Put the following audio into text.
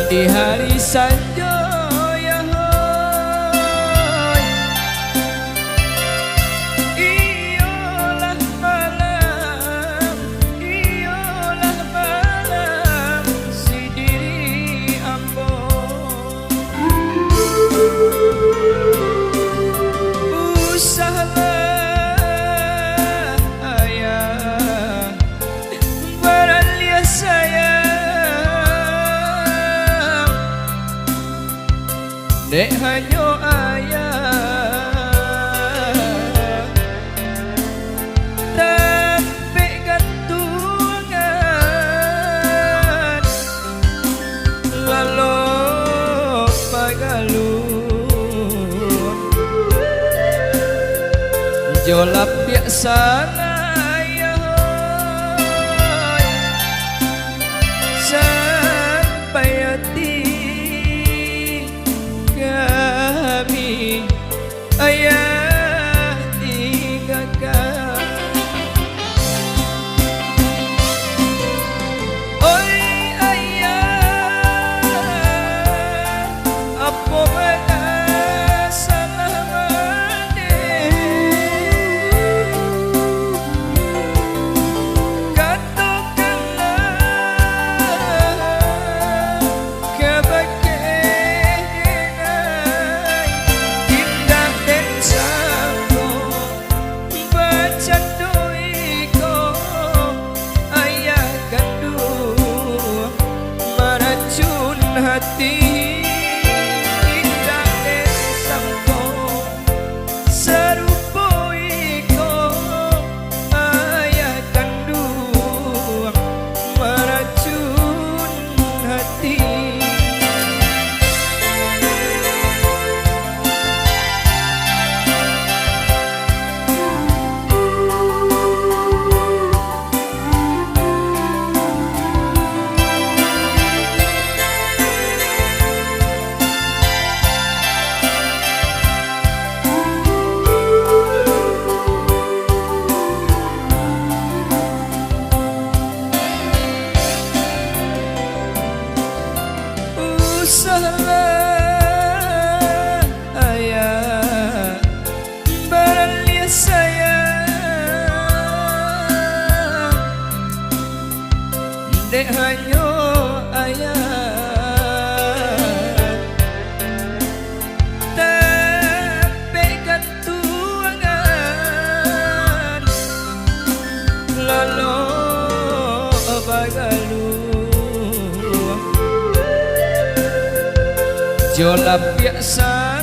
di hari sanjo ya hoy, iyalah malam si diri ambo. Usahlah ayah baralia sayang, dek hanyo ayah tapi gantungan lalu pagalun jolap biasa ya hoy, sampai hati kami ayah tinggalkan. Oi ayah, apa benar salah mane? Katakanlah kebahagiaan indah dan sanggo baca doiko ayah gandum meracun hati. Indah dan sanggo serupa iko ayah gandum meracun hati. Usahlah ayah baralia sayang, dek hanyo ayah tapi gantungan lalu bagalun jolap biasa